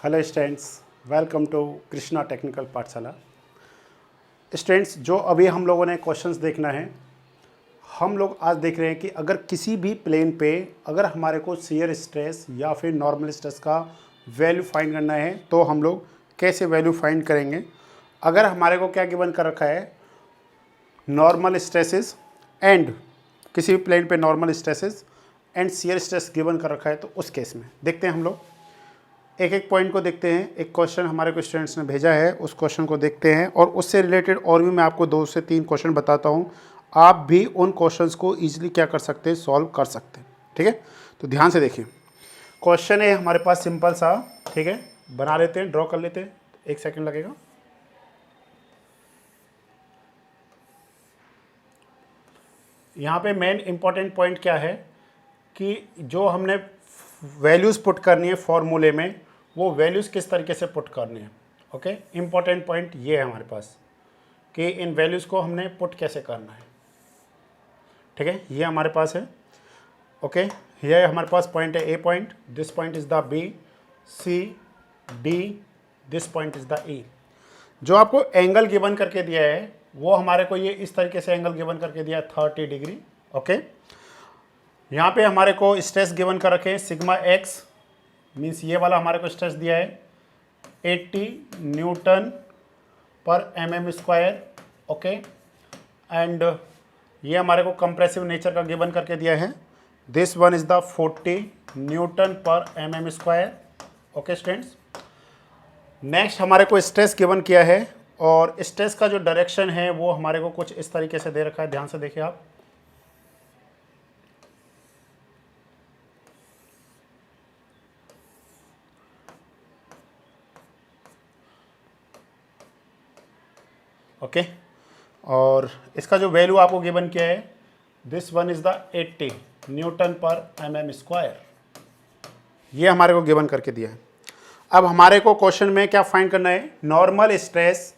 Hello students, welcome to Krishna technical Pathshala. Students, जो अभी हम लोगों ने क्वेश्चंस देखना है, हम लोग आज देख रहे हैं कि अगर किसी भी प्लेन पे अगर हमारे को शियर स्ट्रेस या फिर नॉर्मल स्ट्रेस का वैल्यू फाइंड करना है तो हम लोग कैसे वैल्यू फाइंड करेंगे। अगर हमारे को क्या गिवन कर रखा है, नॉर्मल स्ट्रेसेस एंड किसी भी प्लेन पे normal stresses and shear stress given कर रखा है, तो उस केस में देखते हैं हम लोग एक एक पॉइंट को देखते हैं। एक क्वेश्चन हमारे को स्टूडेंट्स ने भेजा है, उस क्वेश्चन को देखते हैं और उससे रिलेटेड और भी मैं आपको 2 से 3 क्वेश्चन बताता हूं। आप भी उन क्वेश्चंस को इजीली क्या कर सकते हैं, सॉल्व कर सकते हैं। ठीक है, तो ध्यान से देखिए। क्वेश्चन है हमारे पास सिंपल सा, ठीक है, बना लेते हैं, ड्रॉ कर लेते हैं, 1 सेकेंड लगेगा। यहाँ पे मेन इंपॉर्टेंट पॉइंट क्या है कि जो हमने वैल्यूज़ पुट करनी है फॉर्मूले में, वो वैल्यूज़ किस तरीके से पुट करनी है। ओके, इंपॉर्टेंट पॉइंट ये है हमारे पास कि इन वैल्यूज़ को हमने पुट कैसे करना है। ठीक है, ये हमारे पास है। ओके, ये हमारे पास पॉइंट है, A point, this point is the B, C D, this point is the E. जो आपको एंगल गिवन करके दिया है वो हमारे को ये इस तरीके से एंगल गिवन करके दिया है 30 डिग्री। ओके, यहाँ पे हमारे को स्ट्रेस गिवन कर रखे हैं सिग्मा एक्स, मीन्स ये वाला हमारे को स्ट्रेस दिया है 80 न्यूटन पर mm स्क्वायर। ओके, एंड ये हमारे को कंप्रेसिव नेचर का गिवन करके दिया है, this one is the 40 newton पर mm square. Okay students, next हमारे को स्ट्रेस गिवन किया है और स्ट्रेस का जो डायरेक्शन है वो हमारे को कुछ इस तरीके से दे रखा है, ध्यान से देखिए आप। ओके, और इसका जो वैल्यू आपको गिवन किया है, this one is the 80 newton पर mm स्क्वायर, ये हमारे को गिवन करके दिया है। अब हमारे को क्वेश्चन में क्या फाइंड करना है, normal stress.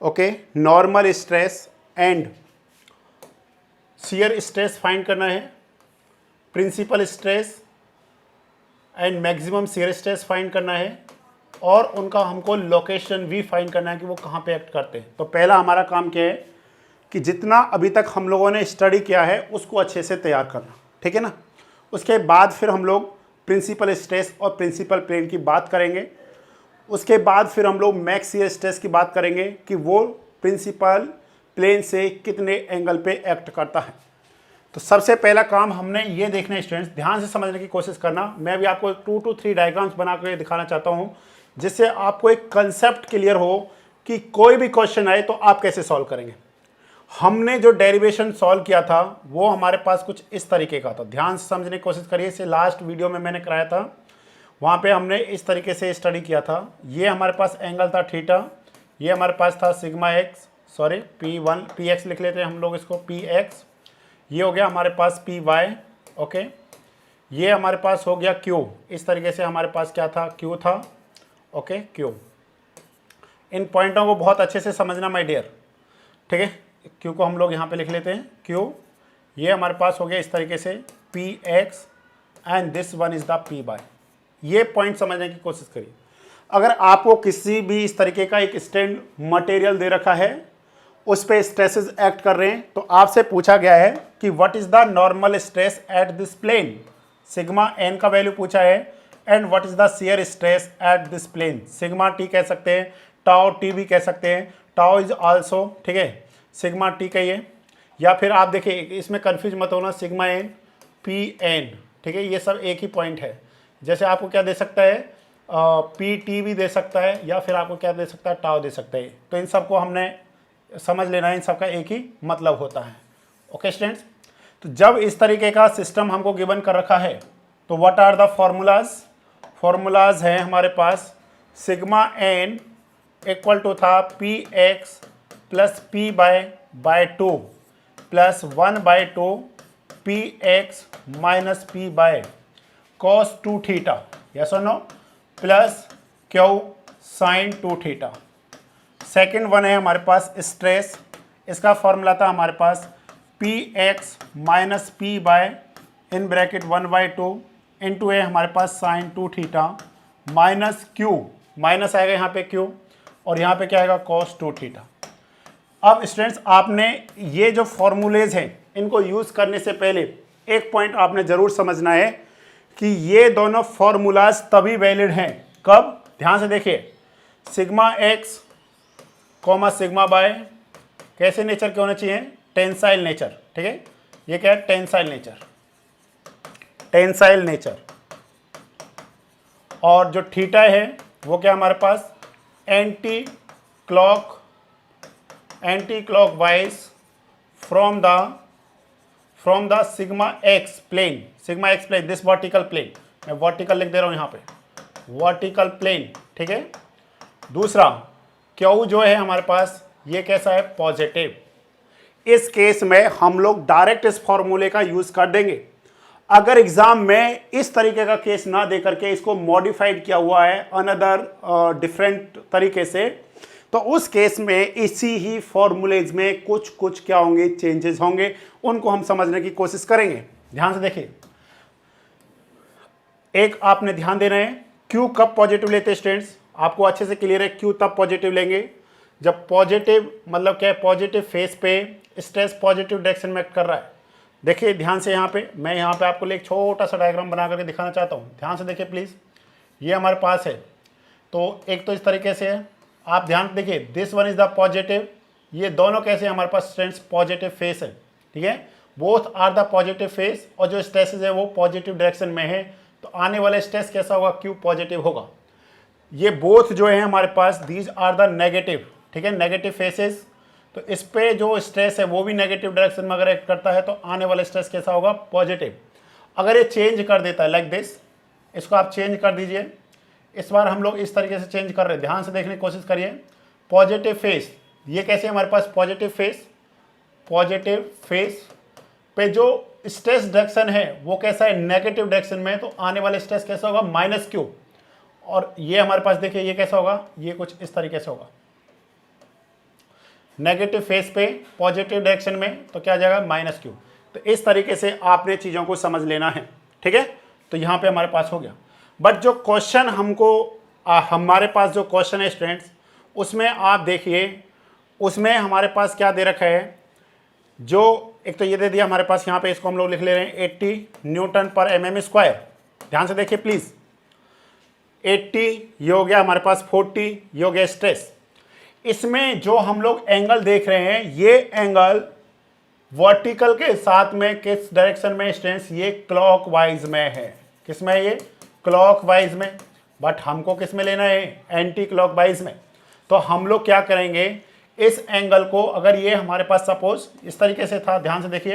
Okay, normal stress and shear stress find करना है, principal stress and maximum shear stress find करना है, और उनका हमको लोकेशन भी फाइंड करना है कि वो कहाँ पे एक्ट करते हैं। तो पहला हमारा काम क्या है कि जितना अभी तक हम लोगों ने स्टडी किया है उसको अच्छे से तैयार करना, ठीक है ना। उसके बाद फिर हम लोग प्रिंसिपल स्ट्रेस और प्रिंसिपल प्लेन की बात करेंगे। उसके बाद फिर हम लोग मैक्स शियर स्ट्रेस की बात करेंगे कि वो प्रिंसिपल प्लेन से कितने एंगल पे एक्ट करता है। तो सबसे पहला काम हमने ये देखना है स्टूडेंट्स, ध्यान से समझने की कोशिश करना। मैं भी आपको 2 to 3 डायग्राम्स बना कर दिखाना चाहता हूँ जिससे आपको एक कंसेप्ट क्लियर हो कि कोई भी क्वेश्चन आए तो आप कैसे सॉल्व करेंगे। हमने जो डेरिवेशन सॉल्व किया था वो हमारे पास कुछ इस तरीके का था, ध्यान से समझने की कोशिश करिए। इसे लास्ट वीडियो में मैंने कराया था, वहाँ पे हमने इस तरीके से स्टडी किया था। ये हमारे पास एंगल था थीटा, ये हमारे पास था sigma x, sorry P1 PX लिख लेते हैं हम लोग इसको, PX। ये हो गया हमारे पास PY। ओके, ये हमारे पास हो गया Q। इस तरीके से हमारे पास क्या था, Q था। Okay, Q। इन पॉइंटों को बहुत अच्छे से समझना माय डियर, ठीक है। Q को हम लोग यहाँ पे लिख लेते हैं Q। ये हमारे पास हो गया इस तरीके से PX and this one is the PY। ये पॉइंट समझने की कोशिश करिए। अगर आपको किसी भी इस तरीके का एक स्टैंड मटेरियल दे रखा है, उस पे स्ट्रेसेस एक्ट कर रहे हैं, तो आपसे पूछा गया है कि what is the normal stress at this plane, sigma N का वैल्यू पूछा है, and what is the shear stress at this plane, sigma T कह सकते हैं, टाउ टी भी कह सकते हैं, टाउ इज आल्सो, ठीक है, सिग्मा टी कहिए, या फिर आप देखिए इसमें कंफ्यूज मत होना, सिग्मा एन पी एन, ठीक है, ये सब एक ही पॉइंट है। जैसे आपको क्या दे सकता है, पी टी भी दे सकता है, या फिर आपको क्या दे सकता है, टाउ दे सकता है। तो इन सबको हमने समझ लेना है, इन सबका एक ही मतलब होता है। ओके स्टूडेंट्स, तो जब इस तरीके का सिस्टम हमको गिवन कर रखा है तो what are the formulas, formulas हैं हमारे पास, सिग्मा एन इक्वल टू था P X plus P by 2 plus 1/2 P X minus P by cos 2 theta, yes और no, plus Q sine 2 theta. Second one है हमारे पास स्ट्रेस, इसका formula था हमारे पास P X minus P by in bracket 1/2 into है हमारे पास sine 2 theta minus Q, minus आएगा यहाँ पे क्यू, और यहाँ पे क्या आएगा cos 2 थीटा। अब स्टूडेंट्स आपने ये जो फॉर्मूलेज हैं इनको यूज़ करने से पहले एक पॉइंट आपने ज़रूर समझना है कि ये दोनों फॉर्मूलाज तभी वैलिड हैं कब, ध्यान से देखिए, sigma x comma sigma bye कैसे नेचर के होने चाहिए, टेंसाइल नेचर, ठीक है, ये क्या है, टेंसाइल नेचर, टेंसाइल नेचर। और जो थीटा है वो क्या हमारे पास, anticlockwise from the sigma X plane, this vertical plane, मैं वर्टिकल लिख दे रहा हूं यहां पे, वर्टिकल प्लेन, ठीक है। दूसरा क्यू जो है हमारे पास ये कैसा है, पॉजिटिव। इस केस में हम लोग डायरेक्ट इस फॉर्मूले का यूज कर देंगे। अगर एग्जाम में इस तरीके का केस ना दे करके इसको मॉडिफाइड किया हुआ है अनदर डिफरेंट तरीके से, तो उस केस में इसी ही फॉर्मूलेज में कुछ क्या होंगे, चेंजेस होंगे, उनको हम समझने की कोशिश करेंगे। ध्यान से देखिए, एक आपने ध्यान देना है, क्यू कब पॉजिटिव लेते हैं स्टूडेंट्स, आपको अच्छे से क्लियर है, क्यू तब पॉजिटिव लेंगे जब पॉजिटिव मतलब क्या है, पॉजिटिव फेस पे स्ट्रेस पॉजिटिव डायरेक्शन में एक्ट कर रहा है। देखिए ध्यान से, यहाँ पे मैं यहाँ पे आपको एक छोटा सा डायग्राम बना करके दिखाना चाहता हूँ, ध्यान से देखिए प्लीज़। ये हमारे पास है, तो एक तो इस तरीके से है, आप ध्यान से देखिए, this one is the positive, ये दोनों कैसे हमारे पास स्टूडेंट्स पॉजिटिव फेस है, ठीक है, both are the positive face, और जो स्ट्रेसेस है वो पॉजिटिव डायरेक्शन में है, तो आने वाला स्ट्रेस कैसा होगा, क्यू पॉजिटिव होगा। ये बोथ जो है हमारे पास, दीज आर द नेगेटिव, ठीक है, नेगेटिव फेसेस, तो इस पे जो स्ट्रेस है वो भी नेगेटिव डायरेक्शन में अगर एक्ट करता है तो आने वाला स्ट्रेस कैसा होगा, पॉजिटिव। अगर ये चेंज कर देता है लाइक दिस, इसको आप चेंज कर दीजिए, इस बार हम लोग इस तरीके से चेंज कर रहे हैं, ध्यान से देखने की कोशिश करिए। पॉजिटिव फेस, ये कैसे हमारे पास पॉजिटिव फेस पे जो स्ट्रेस डायरेक्शन है वो कैसा है, नेगेटिव डायरेक्शन में, तो आने वाला स्ट्रेस कैसा होगा, माइनस क्यू। और ये हमारे पास देखिए ये कैसा होगा, ये कुछ इस तरीके से होगा, नेगेटिव फेस पे पॉजिटिव डायरेक्शन में, तो क्या आ जाएगा, माइनस क्यू। तो इस तरीके से आपने चीज़ों को समझ लेना है, ठीक है। तो यहाँ पे हमारे पास हो गया, बट जो क्वेश्चन हमको हमारे पास जो क्वेश्चन है स्टूडेंट्स, उसमें आप देखिए, उसमें हमारे पास क्या दे रखा है, जो एक तो ये दे दिया हमारे पास, यहाँ पे इसको हम लोग लिख ले रहे हैं 80 न्यूटन पर mm स्क्वायर। ध्यान से देखिए प्लीज़, 80 ये हो गया हमारे पास, 40 ये हो गया स्ट्रेस। इसमें जो हम लोग एंगल देख रहे हैं, ये एंगल वर्टिकल के साथ में किस डायरेक्शन में स्टूडेंट्स, ये क्लॉकवाइज में है, किस में, ये क्लॉकवाइज में, बट हमको किस में लेना है, एंटी क्लॉकवाइज में। तो हम लोग क्या करेंगे, इस एंगल को, अगर ये हमारे पास सपोज इस तरीके से था, ध्यान से देखिए,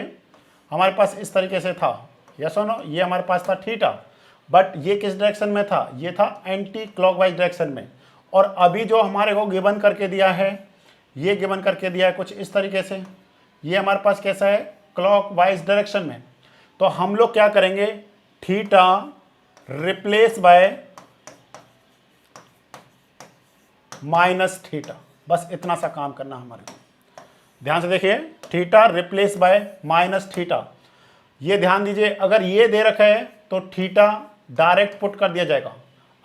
हमारे पास इस तरीके से था, यस और नो, ये हमारे पास था थीटा, बट ये किस डायरेक्शन में था, ये था एंटी क्लॉकवाइज डायरेक्शन में। और अभी जो हमारे को गिवन करके दिया है, ये गिवन करके दिया है कुछ इस तरीके से, ये हमारे पास कैसा है, क्लॉकवाइज डायरेक्शन में। तो हम लोग क्या करेंगे, theta replace by minus theta, बस इतना सा काम करना हमारे को। ध्यान से देखिए, theta replace by minus theta, ये ध्यान दीजिए, अगर ये दे रखा है तो थीटा डायरेक्ट पुट कर दिया जाएगा।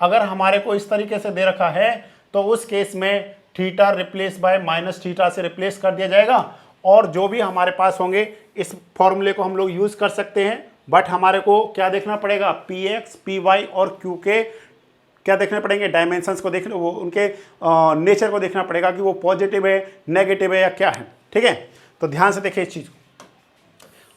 अगर हमारे को इस तरीके से दे रखा है तो उस केस में theta replace by minus theta से रिप्लेस कर दिया जाएगा, और जो भी हमारे पास होंगे इस फॉर्मूले को हम लोग यूज कर सकते हैं। बट हमारे को क्या देखना पड़ेगा, पी एक्स, पी वाई और क्यू के क्या देखने पड़ेंगे, डायमेंशंस को देखने, वो उनके नेचर को देखना पड़ेगा कि वो पॉजिटिव है, नेगेटिव है या क्या है, ठीक है। तो ध्यान से देखिए इस चीज़ को।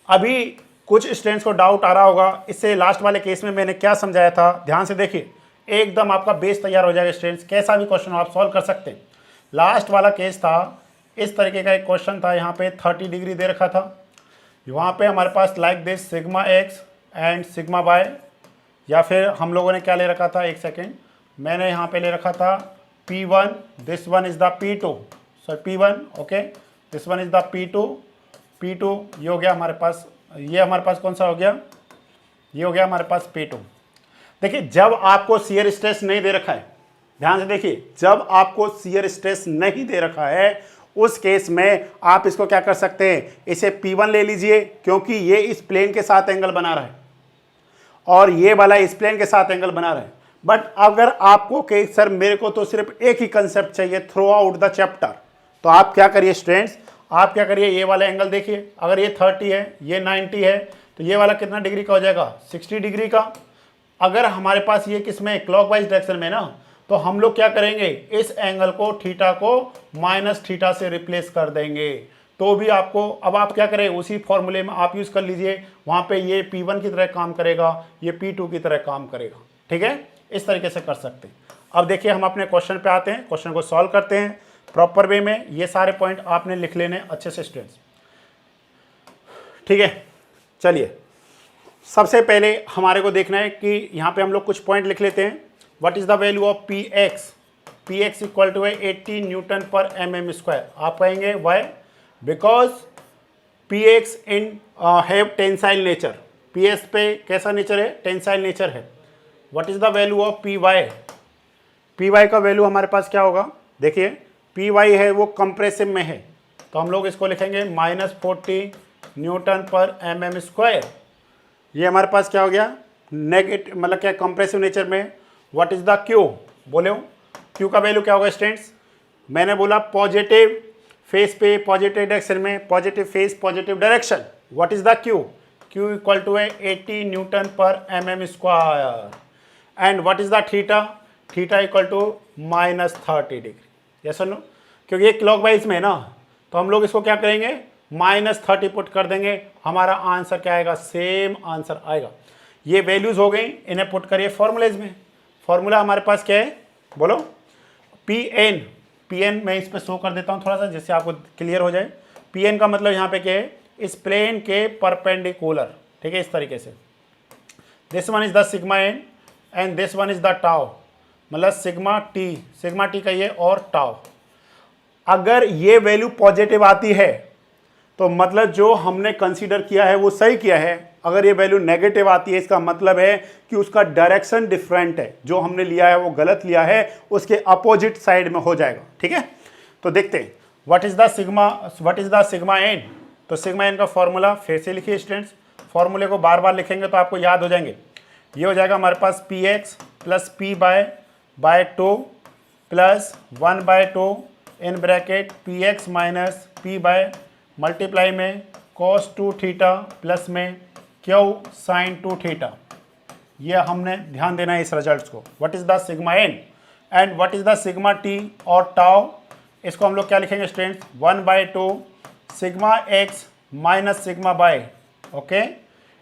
अभी कुछ स्टूडेंट्स को डाउट आ रहा होगा, इससे लास्ट वाले केस में मैंने क्या समझाया था, ध्यान से देखिए, एकदम आपका बेस तैयार हो जाएगा स्टूडेंट्स, कैसा भी क्वेश्चन आप सॉल्व कर सकते हैं। लास्ट वाला केस था, इस तरीके का एक क्वेश्चन था, यहाँ पे 30 डिग्री दे रखा था, वहाँ पे हमारे पास like this sigma X and sigma Y, या फिर हम लोगों ने क्या ले रखा था, एक सेकेंड, मैंने यहाँ पे ले रखा था P1, this one is the P2, so P1 okay, this one is the P2 ये हो गया हमारे पास, ये हमारे पास कौन सा हो गया, ये हो गया हमारे पास P2। देखिए जब आपको शियर स्ट्रेस नहीं दे रखा है, ध्यान से देखिए, जब आपको शियर स्ट्रेस नहीं दे रखा है उस केस में आप इसको क्या कर सकते हैं, इसे P1 ले लीजिए, क्योंकि ये इस प्लेन के साथ एंगल बना रहा है और ये वाला इस प्लेन के साथ एंगल बना रहा है। बट अगर आपको कि सर मेरे को तो सिर्फ एक ही कंसेप्ट चाहिए थ्रू आउट द चैप्टर, तो आप क्या करिए स्टूडेंट्स, आप क्या करिए, ये वाला एंगल देखिए, अगर ये 30 है, ये 90 है, तो ये वाला कितना डिग्री का हो जाएगा, 60 डिग्री का। अगर हमारे पास ये किसमें क्लॉकवाइज डायरेक्शन में ना, तो हम लोग क्या करेंगे, इस एंगल को थीटा को माइनस थीटा से रिप्लेस कर देंगे, तो भी आपको, अब आप क्या करें, उसी फॉर्मूले में आप यूज कर लीजिए, वहां पे ये P1 की तरह काम करेगा, ये P2 की तरह काम करेगा। ठीक है, इस तरीके से कर सकते हैं। अब देखिए हम अपने क्वेश्चन पे आते हैं, क्वेश्चन को सॉल्व करते हैं प्रॉपर वे में। ये सारे पॉइंट आपने लिख लेने अच्छे से स्टूडेंट्स। ठीक है, चलिए सबसे पहले हमारे को देखना है कि यहाँ पे हम लोग कुछ पॉइंट लिख लेते हैं। What is the value of P X equal to है 80 न्यूटन पर mm स्क्वायर। आप कहेंगे why, because P X in have tensile nature, P S पे कैसा नेचर है, टेंसाइल नेचर है। What is the value of P Y का value हमारे पास क्या होगा, देखिए पी वाई है वो कंप्रेसिव में है, तो हम लोग इसको लिखेंगे -40 न्यूटन पर mm स्क्वायर। ये हमारे पास क्या हो गया, नेगेटिव मतलब क्या, कंप्रेसिव नेचर में। व्हाट इज द क्यू, बोले क्यू का वैल्यू क्या होगा स्टूडेंट्स, मैंने बोला पॉजिटिव फेस पे पॉजिटिव डायरेक्शन में, positive face positive direction. What is the Q, Q equal to है 80 न्यूटन पर mm square. And what is the theta, theta equal to -30 degree. Yes और नो, क्योंकि ये क्लॉकवाइज में है ना, तो हम लोग इसको क्या करेंगे, -30 पुट कर देंगे, हमारा आंसर क्या आएगा, सेम आंसर आएगा। ये वैल्यूज हो गई, इन्हें पुट करिए फॉर्मूलेज में। फॉर्मूला हमारे पास क्या है, बोलो, पी एन मैं इस पर शो कर देता हूँ थोड़ा सा, जिससे आपको क्लियर हो जाए। पी एन का मतलब यहाँ पे क्या है, इस प्लेन के परपेंडिकुलर। ठीक है, इस तरीके से this one is the sigma N and this one is the tau, मतलब सिग्मा टी का ये और टाउ। अगर ये वैल्यू पॉजिटिव आती है तो मतलब जो हमने कंसीडर किया है वो सही किया है, अगर ये वैल्यू नेगेटिव आती है इसका मतलब है कि उसका डायरेक्शन डिफरेंट है, जो हमने लिया है वो गलत लिया है, उसके अपोजिट साइड में हो जाएगा। ठीक है, तो देखते हैं what is the sigma N. तो सिग्मा एन का फॉर्मूला फिर से लिखिए स्टूडेंट्स, फॉर्मूले को बार बार लिखेंगे तो आपको याद हो जाएंगे। ये हो जाएगा हमारे पास P X plus P by 2 plus 1/2 in bracket P X minus P by multiply में cos 2 थीटा प्लस में क्यू साइन 2 थीटा। ये हमने ध्यान देना है इस रिजल्ट्स को। What is the sigma N and what is the sigma T और टाउ, इसको हम लोग क्या लिखेंगे students, 1/2 sigma X minus sigma by, okay,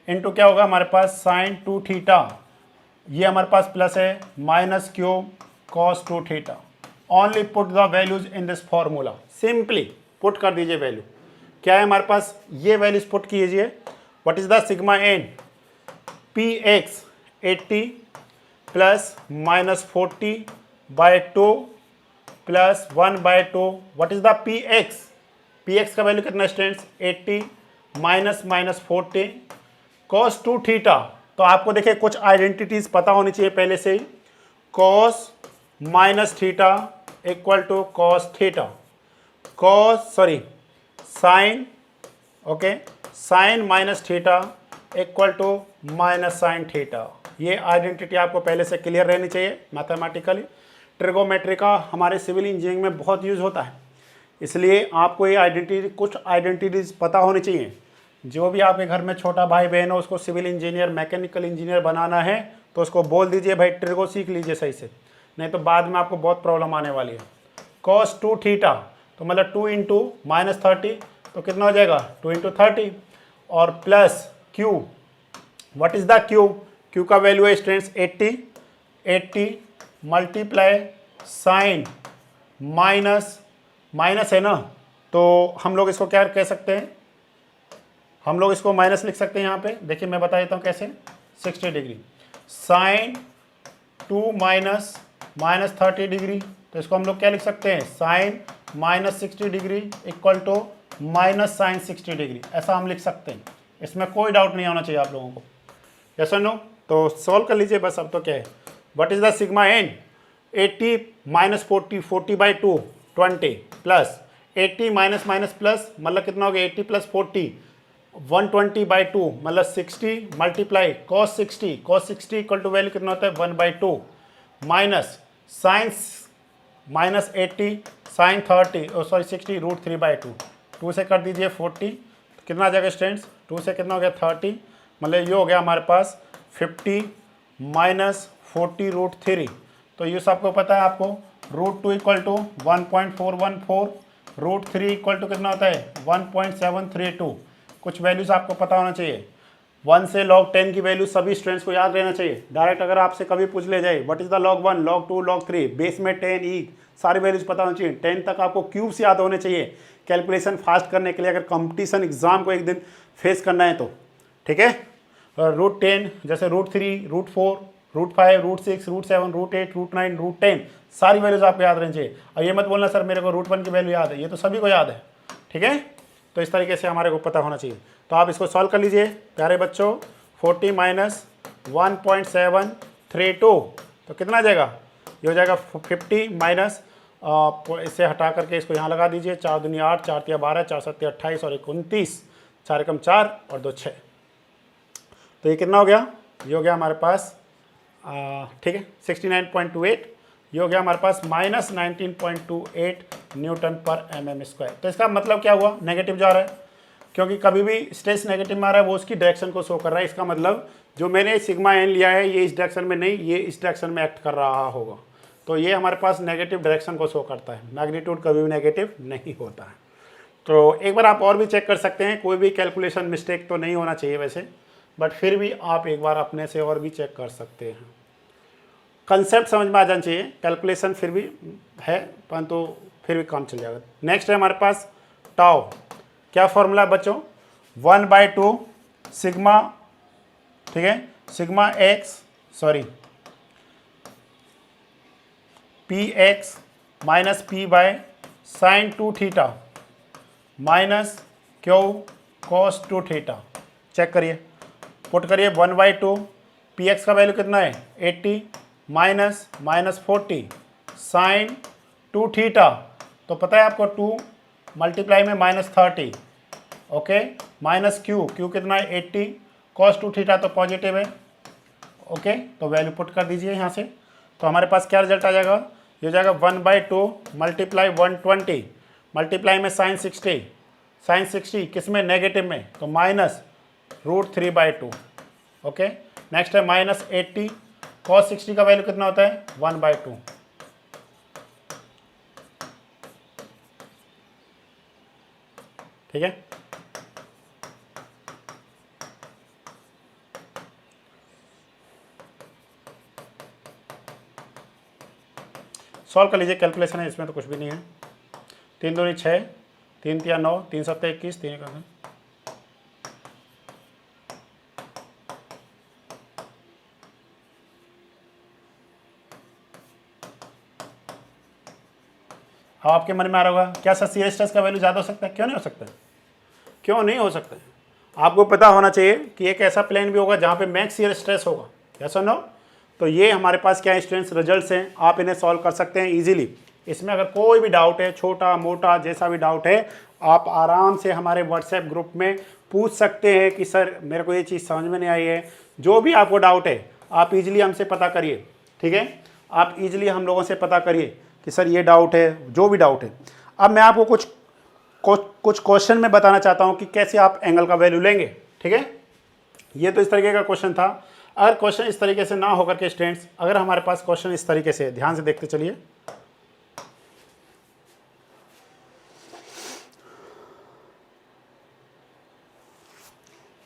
into क्या होगा हमारे पास साइन 2 थीटा, ये हमारे पास प्लस है minus Q cos 2 theta. Only put the values in this formula, simply put कर दीजिए वैल्यू। क्या है हमारे पास, ये वैल्यूज पुट कीजिए। What is the sigma N, P X 80 plus -40/2 plus 1/2। What is the P X का वैल्यू कितना स्टूडेंट्स, 80 -40 cos 2 थीटा। तो आपको देखिए कुछ आइडेंटिटीज पता होनी चाहिए पहले से ही। cos -theta equal to cos theta, sine, okay, sine -theta equal to -sin theta. ये आइडेंटिटी आपको पहले से क्लियर रहनी चाहिए। मैथमेटिकली ट्रिगोमेट्री का हमारे सिविल इंजीनियरिंग में बहुत यूज़ होता है, इसलिए आपको ये आइडेंटिटी, कुछ आइडेंटिटीज पता होनी चाहिए। जो भी आपके घर में छोटा भाई बहन हो उसको सिविल इंजीनियर मैकेनिकल इंजीनियर बनाना है तो उसको बोल दीजिए भाई ट्रिगो सीख लीजिए सही से, नहीं तो बाद में आपको बहुत प्रॉब्लम आने वाली है। cos 2 थीटा तो मतलब 2 × -30 तो कितना हो जाएगा, 2 × 30 और plus q। What is the q, q का वैल्यू है स्टूडेंट्स 80 मल्टीप्लाई साइन माइनस है ना, तो हम लोग इसको क्या कह सकते हैं, हम लोग इसको माइनस लिख सकते हैं। यहाँ पे देखिए मैं बता देता हूँ कैसे, 60 डिग्री साइन 2 -30 डिग्री, तो इसको हम लोग क्या लिख सकते हैं, sine -60 degree equal to -sin 60 degree, ऐसा हम लिख सकते हैं। इसमें कोई डाउट नहीं होना चाहिए आप लोगों को। यस और नो, तो सॉल्व कर लीजिए बस। अब तो क्या है, what is the sigma N, 80 -40 40/2 20 plus 80 minus plus मतलब कितना हो गया, 80 + 40 120/2 मतलब 60 multiply cos 60 equal to value कितना होता है 1/2 माइनस साइंस माइनस 80 साइन 60 √3/2, 2 से कर दीजिए 40, तो कितना आ जाएगा स्टूडेंट्स, 2 से कितना हो गया 30, मतलब ये हो गया हमारे पास 50 माइनस 40√3। तो ये सबको पता है आपको, √2 इक्वल टू 1.414, √3 इक्वल टू कितना होता है 1.732। कुछ वैल्यूज आपको पता होना चाहिए। 1 से log 10 की वैल्यू सभी स्टूडेंट्स को याद रहना चाहिए। डायरेक्ट अगर आपसे कभी पूछ ले जाए what is the log 1, log 2, log 3, base में 10 ई सारी वैल्यूज पता होनी चाहिए। 10 तक आपको क्यूब्स याद होने चाहिए कैलकुलेशन फास्ट करने के लिए, अगर कंपटीशन एग्जाम को एक दिन फेस करना है तो, ठीक है। √10 जैसे √3, √4, √5, √6, √7, √8, √9, √10 सारी वैल्यूज आपको याद रहनी चाहिए। और ये मत बोलना सर मेरे को √1 की वैल्यू याद है, ये तो सभी को याद है, ठीक है। तो इस तरीके से हमारे को पता होना चाहिए। तो आप इसको सॉल्व कर लीजिए प्यारे बच्चों। 40 माइनस 1.732 तो कितना आ जाएगा, ये हो जाएगा 50 माइनस, इससे हटा करके इसको यहाँ लगा दीजिए, 4 दूनी 8, 4 तिया 12, 4 सत्या 28 और 29, 4 एकम 4 और 2 6। तो ये कितना हो गया, ये हो गया हमारे पास ठीक है 69.28, ये हो गया हमारे पास माइनस 19.28 न्यूटन पर mm²। तो इसका मतलब क्या हुआ, नेगेटिव जा रहा है, क्योंकि कभी भी स्ट्रेस नेगेटिव में आ रहा है वो उसकी डायरेक्शन को शो कर रहा है। इसका मतलब जो मैंने सिग्मा एन लिया है ये इस डायरेक्शन में नहीं, ये इस डायरेक्शन में एक्ट कर रहा होगा, तो ये हमारे पास नेगेटिव डायरेक्शन को शो करता है। मैग्नीट्यूड कभी भी नेगेटिव नहीं होता है। तो एक बार आप और भी चेक कर सकते हैं, कोई भी कैलकुलेशन मिस्टेक तो नहीं होना चाहिए वैसे, बट फिर भी आप एक बार अपने से और भी चेक कर सकते हैं। कंसेप्ट समझ में आ जाना चाहिए, कैलकुलेशन फिर भी है परंतु फिर भी काम चल जाएगा। नेक्स्ट है हमारे पास टाउ। क्या फॉर्मूला है बच्चों, 1/2 सिग्मा, ठीक है, sigma X P X minus P by sine 2 theta minus Q cos 2 theta. Check करिए, पुट करिए 1/2 पी एक्स का वैल्यू कितना है 80 माइनस -40 साइन 2 थीटा, तो पता है आपको 2 मल्टीप्लाई में -30, ओके, माइनस क्यू कितना है 80 कॉस 2 थीटा तो पॉजिटिव है, ओके। तो वैल्यू पुट कर दीजिए यहाँ से, तो हमारे पास क्या रिजल्ट आ जाएगा, ये हो जाएगा 1/2 मल्टीप्लाई 120 मल्टीप्लाई में साइन 60 किस में, नेगेटिव में, तो माइनस √3/2, ओके। नेक्स्ट है -80 कॉस 60 का वैल्यू कितना होता है 1/2, ठीक है। सॉल्व कर लीजिए, कैलकुलेशन है इसमें तो कुछ भी नहीं है। 3 दूनी 6, 3 तिया 9, 3 सत्ते 21, 3 का अब आपके मन में आ रहा होगा क्या सर सी स्ट्रेस का वैल्यू ज़्यादा हो सकता है, क्यों नहीं हो सकता है, क्यों नहीं हो सकता है। आपको पता होना चाहिए कि एक ऐसा प्लेन भी होगा जहाँ पे मैक्स शियर स्ट्रेस होगा, ऐसा नो। तो ये हमारे पास क्या स्टूडेंट्स रिजल्ट्स हैं, आप इन्हें सॉल्व कर सकते हैं इजीली। इसमें अगर कोई भी डाउट है, छोटा मोटा जैसा भी डाउट है, आप आराम से हमारे व्हाट्सएप ग्रुप में पूछ सकते हैं कि सर मेरे को ये चीज़ समझ में नहीं आई है। जो भी आपको डाउट है आप इजीली हमसे पता करिए, ठीक है, आप इजीली हम लोगों से पता करिए कि सर ये डाउट है, जो भी डाउट है। अब मैं आपको कुछ क्वेश्चन में बताना चाहता हूँ कि कैसे आप एंगल का वैल्यू लेंगे, ठीक है। ये तो इस तरीके का क्वेश्चन था। अगर क्वेश्चन इस तरीके से ना होकर के स्टूडेंट्स, अगर हमारे पास क्वेश्चन इस तरीके से, ध्यान से देखते चलिए,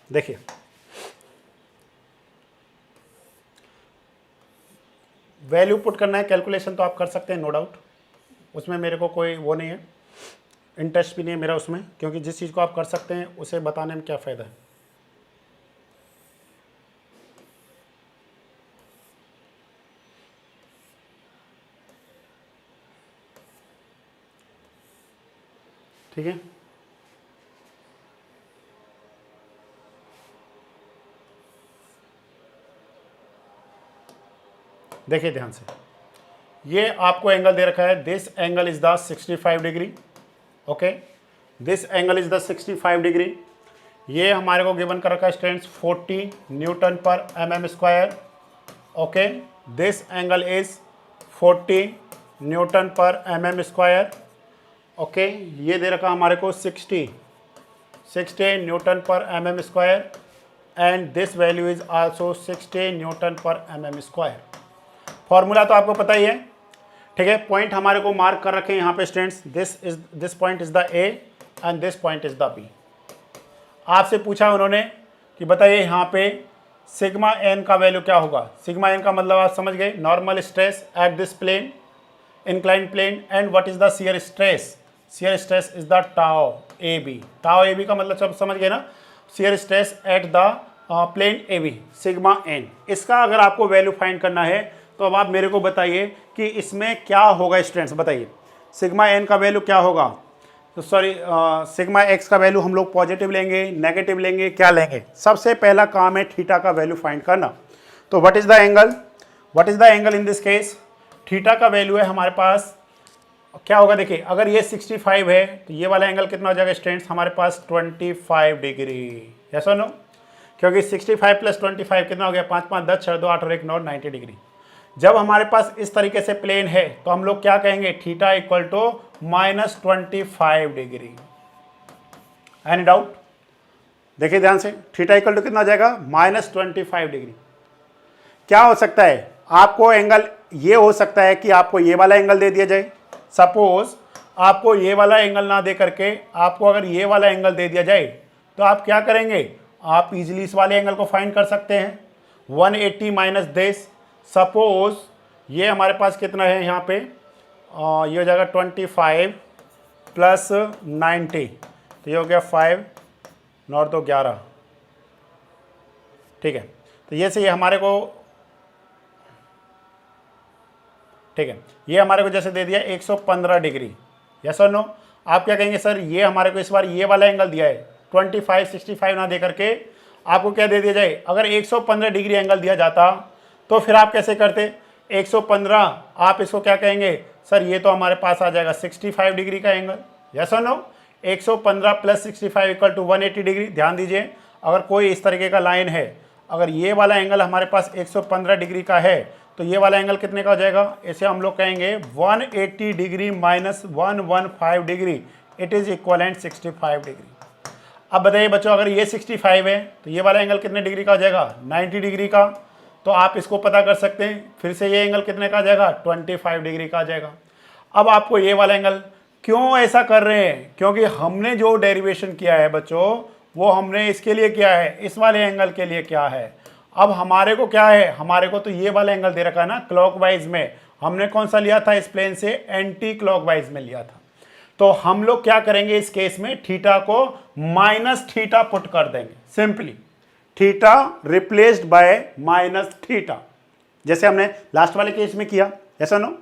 देखिए वैल्यू पुट करना है, कैलकुलेशन तो आप कर सकते हैं नो डाउट, उसमें मेरे को कोई वो नहीं है, इंटरेस्ट भी नहीं है मेरा उसमें, क्योंकि जिस चीज़ को आप कर सकते हैं उसे बताने में क्या फ़ायदा है। ठीक है, देखिए ध्यान से, ये आपको एंगल दे रखा है, this angle is the 65 degree, okay, this angle is the 65 degree. ये हमारे को गिवन कर रखा है स्टूडेंट्स 40 न्यूटन पर mm², okay. This angle is 40 newton पर mm स्क्वायर। ओके, ये दे रखा हमारे को 60 न्यूटन पर mm square and this value is also 60 newton पर mm स्क्वायर। फॉर्मूला तो आपको पता ही है, ठीक है। पॉइंट हमारे को मार्क कर रखे हैं यहाँ पे students, this point is the A and this point is the B. आपसे पूछा उन्होंने कि बताइए यहाँ पे सिग्मा एन का वैल्यू क्या होगा। सिग्मा एन का मतलब आप समझ गए, normal stress at this plane, inclined plane, and what is the shear stress. Shear stress is the tau A B. Tau A B का मतलब सब समझ गए ना, shear stress at the plane A B, sigma N. इसका अगर आपको value find करना है तो अब आप मेरे को बताइए कि इसमें क्या होगा स्टूडेंट्स, बताइए सिग्मा एन का वैल्यू क्या होगा। तो सॉरी, सिग्मा एक्स का वैल्यू हम लोग पॉजिटिव लेंगे, नेगेटिव लेंगे, क्या लेंगे। सबसे पहला काम है थीटा का वैल्यू फाइंड करना। तो what is the angle, what is the angle in this case. Theta का वैल्यू है हमारे पास, क्या होगा देखिए, अगर ये 65 है तो ये वाला एंगल कितना हो जाएगा स्टूडेंट्स हमारे पास 25 डिग्री। यस और नो, क्योंकि 65 + 25 कितना हो गया, 5 5 10 6 2 8 और 1 9, 90 डिग्री। जब हमारे पास इस तरीके से प्लेन है तो हम लोग क्या कहेंगे, theta equal to -25 degree. Any doubt, देखिए ध्यान से, थीटा इक्वल टू कितना हो जाएगा, -25 डिग्री। क्या हो सकता है, आपको एंगल ये हो सकता है कि आपको ये वाला एंगल दे दिया जाए। सपोज आपको ये वाला एंगल ना दे करके आपको अगर ये वाला एंगल दे दिया जाए तो आप क्या करेंगे, आप इजीली इस वाले एंगल को फाइंड कर सकते हैं। 180 माइनस दिस, सपोज ये हमारे पास कितना है यहाँ पे, ये हो जाएगा 25 + 90, तो ये हो गया 5 नॉट तो 11, ठीक है। तो ये से ये हमारे को, ठीक है, ये हमारे को जैसे दे दिया 115 डिग्री। यस और नो, आप क्या कहेंगे सर, ये हमारे को इस बार ये वाला एंगल दिया है 25 65 ना दे करके आपको क्या दे दिया जाए, अगर 115 डिग्री एंगल दिया जाता तो फिर आप कैसे करते, 115 आप इसको क्या कहेंगे सर, ये तो हमारे पास आ जाएगा 65 डिग्री का एंगल। यस और नो, 115 + 65 = 180 डिग्री। ध्यान दीजिए, अगर कोई इस तरीके का लाइन है, अगर ये वाला एंगल हमारे पास 115 डिग्री का है तो ये वाला एंगल कितने का हो जाएगा, इसे हम लोग कहेंगे 180 degree minus 115 degree, it is equivalent 65 degree. अब बताइए बच्चों, अगर ये 65 है तो ये वाला एंगल कितने डिग्री का हो जाएगा, 90 डिग्री का। तो आप इसको पता कर सकते हैं, फिर से ये एंगल कितने का आ जाएगा, 25 डिग्री का आ जाएगा। अब आपको ये वाला एंगल, क्यों ऐसा कर रहे हैं, क्योंकि हमने जो डेरिवेशन किया है बच्चों वो हमने इसके लिए किया है, इस वाले एंगल के लिए क्या है। अब हमारे को क्या है, हमारे को तो ये वाला एंगल दे रखा है ना क्लॉकवाइज में, हमने कौन सा लिया था इस प्लेन से, एंटी क्लॉकवाइज में लिया था। तो हम लोग क्या करेंगे इस केस में, थीटा को -थीटा पुट कर देंगे, simply theta replaced by -theta, जैसे हमने लास्ट वाले केस में किया। ऐसा नो,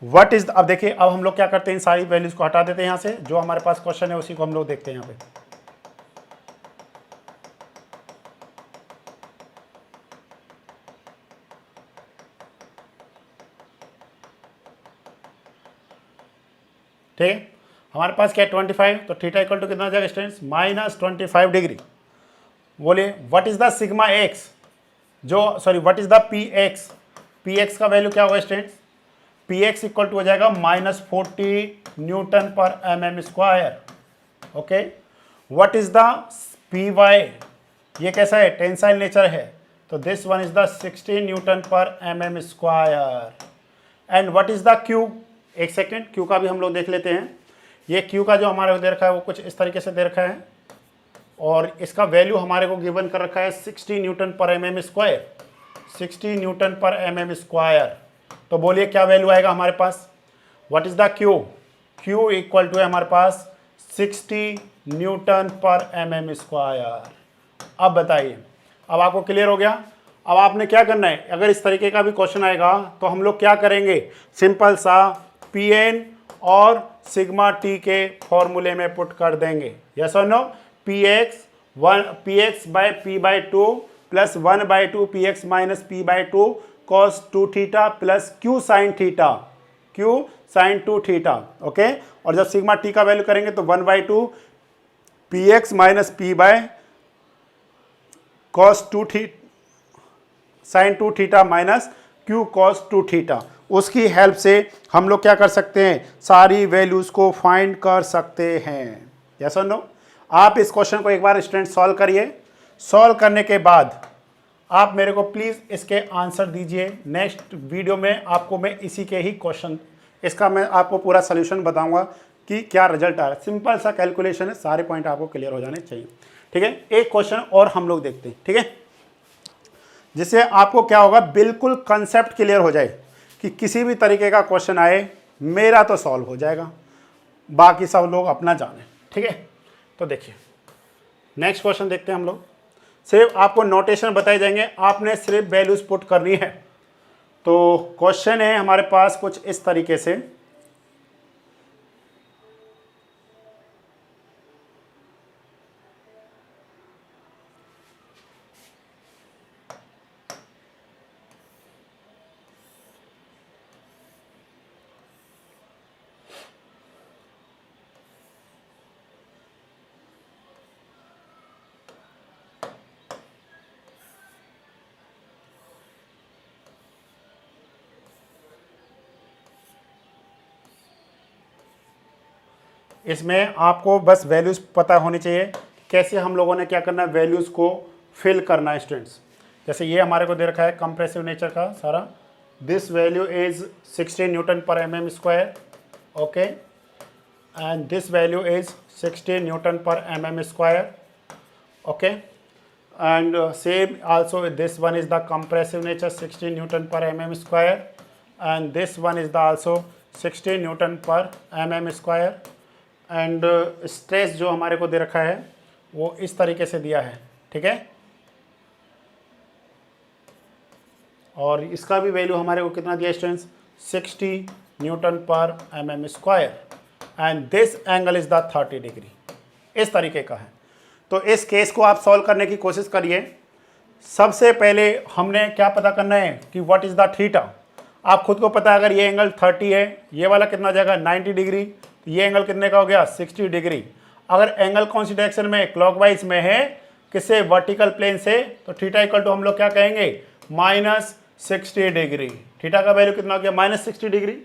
व्हाट इज, अब देखिए अब हम लोग क्या करते हैं, इन सारी वैल्यूज को हटा देते हैं यहाँ से, जो हमारे पास क्वेश्चन है उसी को हम लोग देखते हैं यहाँ पे। ठीक है, हमारे पास क्या है 25, तो थीटा इक्वल टू कितना आ जाएगा स्टूडेंट्स, -25 डिग्री। बोलिए what is the sigma X, जो sorry what is the P X, P X का वैल्यू क्या होगा students, P X equal to हो जाएगा -40 न्यूटन पर mm square. Okay, what is the P Y, ये कैसा है, टेंसाइल नेचर है, तो this one is the 60 newton पर mm square. And what is the Q, एक सेकेंड, क्यू का भी हम लोग देख लेते हैं। ये क्यू का जो हमारे को दे रखा है वो कुछ इस तरीके से दे रखा है, और इसका वैल्यू हमारे को गिवन कर रखा है 60 न्यूटन पर mm स्क्वायर, 60 न्यूटन पर mm स्क्वायर। तो बोलिए क्या वैल्यू आएगा हमारे पास, what is the Q, Q equal to है हमारे पास 60 न्यूटन पर mm स्क्वायर। अब बताइए, अब आपको क्लियर हो गया। अब आपने क्या करना है, अगर इस तरीके का भी क्वेश्चन आएगा तो हम लोग क्या करेंगे, सिंपल सा Pn और सिग्मा टी के फॉर्मूले में पुट कर देंगे। यस और no, px by p/2 + 1/2 px - p/2 cos 2 theta plus q sin theta, q sin 2 theta. Okay, और जब सिग्मा टी का वैल्यू करेंगे तो 1/2 px - p/ cos 2 theta sin 2 theta minus q cos 2 theta. उसकी help से हम लोग क्या कर सकते हैं, सारी वैल्यूज़ को फाइंड कर सकते हैं। यस और नो? आप इस क्वेश्चन को एक बार स्टूडेंट सॉल्व करिए। सॉल्व करने के बाद आप मेरे को प्लीज़ इसके आंसर दीजिए। नेक्स्ट वीडियो में आपको मैं इसी के ही क्वेश्चन, इसका मैं आपको पूरा सोल्यूशन बताऊंगा कि क्या रिजल्ट आ रहा है। सिंपल सा कैलकुलेशन है, सारे पॉइंट आपको क्लियर हो जाने चाहिए। ठीक है, एक क्वेश्चन और हम लोग देखते हैं। ठीक है, जिससे आपको क्या होगा, बिल्कुल कंसेप्ट क्लियर हो जाए कि किसी भी तरीके का क्वेश्चन आए मेरा तो सॉल्व हो जाएगा, बाकी सब लोग अपना जाने। ठीक है, तो देखिए नेक्स्ट क्वेश्चन देखते हैं हम लोग। सिर्फ आपको नोटेशन बताए जाएंगे, आपने सिर्फ वैल्यूज पुट करनी है। तो क्वेश्चन है हमारे पास कुछ इस तरीके से, इसमें आपको बस वैल्यूज़ पता होनी चाहिए कैसे हम लोगों ने क्या करना है, वैल्यूज़ को फिल करना है स्टूडेंट्स। जैसे ये हमारे को दे रखा है कंप्रेसिव नेचर का सारा, दिस वैल्यू इज 16 न्यूटन पर mm square, okay, and this value is 16 Newton पर mm square, okay, and same also this one is the compressive nature 16 Newton per mm square, and this one is the also 16 Newton per mm square, and stress जो हमारे को दे रखा है वो इस तरीके से दिया है। ठीक है, और इसका भी वैल्यू हमारे को कितना दिया स्टूडेंट्स, 60 न्यूटन पर mm square, and this angle is the 30 degree, इस तरीके का है। तो इस केस को आप सॉल्व करने की कोशिश करिए। सबसे पहले हमने क्या पता करना है कि व्हाट इज़ द थीटा। आप खुद को पता है, अगर ये एंगल 30 है, ये वाला कितना जाएगा 90 डिग्री, तो ये एंगल कितने का हो गया 60 डिग्री। अगर एंगल कौन सी डायरेक्शन में, क्लॉकवाइज में है, किससे, वर्टिकल प्लेन से, तो थीटा इक्वल टू हम लोग क्या कहेंगे, -60 डिग्री। थीटा का वैल्यू कितना हो गया, -60 डिग्री।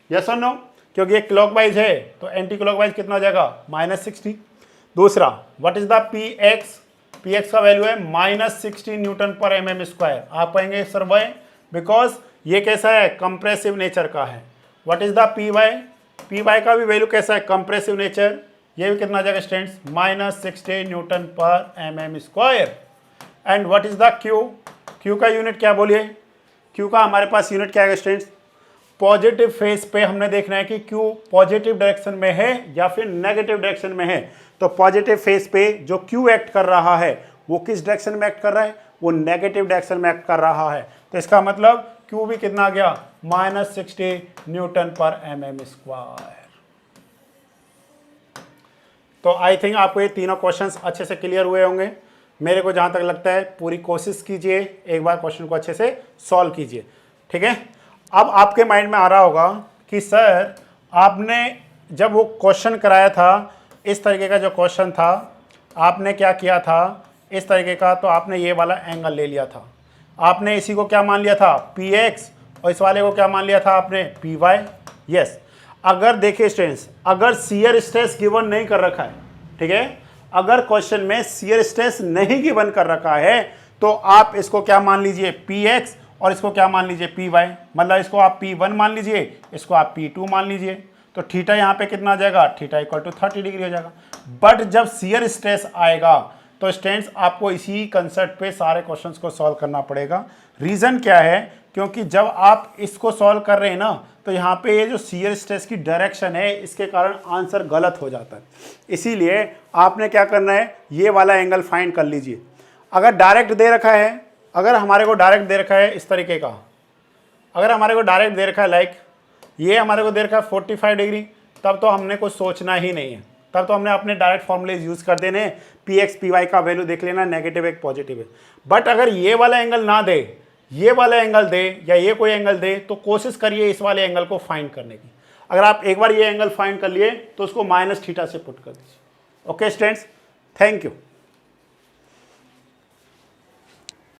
यस और नो? क्योंकि ये क्लॉकवाइज है तो एंटी क्लॉकवाइज कितना हो जाएगा, -60। दूसरा, what is the P X का वैल्यू है -60 न्यूटन पर mm स्क्वायर। आप कहेंगे सर वाई, बिकॉज ये कैसा है, कंप्रेसिव नेचर का है। What is the P Y का भी वैल्यू कैसा है, कंप्रेसिव नेचर, ये भी कितना आ जाएगा स्टूडेंट्स, -60 न्यूटन पर mm square. And what is the Q का यूनिट क्या बोलिए, क्यू का हमारे पास यूनिट क्या है स्टूडेंट्स, पॉजिटिव फेस पे हमने देखना है कि क्यू पॉजिटिव डायरेक्शन में है या फिर नेगेटिव डायरेक्शन में है। तो पॉजिटिव फेस पे जो क्यू एक्ट कर रहा है वो किस डायरेक्शन में एक्ट कर रहा है, वो नेगेटिव डायरेक्शन में एक्ट कर रहा है। तो इसका मतलब क्यू भी कितना आ गया, -60 न्यूटन पर mm स्क्वायर। तो आई थिंक आपको ये तीनों क्वेश्चंस अच्छे से क्लियर हुए होंगे। मेरे को जहाँ तक लगता है पूरी कोशिश कीजिए, एक बार क्वेश्चन को अच्छे से सॉल्व कीजिए। ठीक है, अब आपके माइंड में आ रहा होगा कि सर आपने जब वो क्वेश्चन कराया था, इस तरीके का जो क्वेश्चन था, आपने क्या किया था, इस तरीके का, तो आपने ये वाला एंगल ले लिया था, आपने इसी को क्या मान लिया था, px, और इस वाले को क्या मान लिया था आपने, py। यस, अगर देखिए स्टूडेंट्स, अगर शियर स्ट्रेस गिवन नहीं कर रखा है, ठीक है, अगर क्वेश्चन में शियर स्ट्रेस नहीं गिवन कर रखा है, तो आप इसको क्या मान लीजिए, px, और इसको क्या मान लीजिए, py। मतलब इसको आप p1 मान लीजिए, इसको आप p2 मान लीजिए। तो थीटा यहाँ पे कितना आ जाएगा, थीटा इक्वल टू 30 डिग्री हो जाएगा। बट जब शियर स्ट्रेस आएगा तो स्टूडेंट्स आपको इसी कंसेप्ट पे सारे क्वेश्चंस को सॉल्व करना पड़ेगा। रीज़न क्या है, क्योंकि जब आप इसको सॉल्व कर रहे हैं ना, तो यहाँ पे ये जो शियर स्ट्रेस की डायरेक्शन है, इसके कारण आंसर गलत हो जाता है। इसीलिए आपने क्या करना है, ये वाला एंगल फाइंड कर लीजिए। अगर डायरेक्ट दे रखा है, अगर हमारे को डायरेक्ट दे रखा है इस तरीके का, अगर हमारे को डायरेक्ट दे रखा है लाइक ये हमारे को दे रखा है 45 डिग्री, तब तो हमने कुछ सोचना ही नहीं है, तब तो हमने अपने डायरेक्ट फॉर्मूलेज यूज़ कर देने, पी एक्स पी वाई का वैल्यू देख लेना, नेगेटिव एक पॉजिटिव है। बट अगर ये वाला एंगल ना दे, ये वाला एंगल दे या ये कोई एंगल दे, तो कोशिश करिए इस वाले एंगल को फाइंड करने की। अगर आप एक बार ये एंगल फाइंड कर लिए तो उसको -θ से पुट कर दीजिए। Okay students, thank you.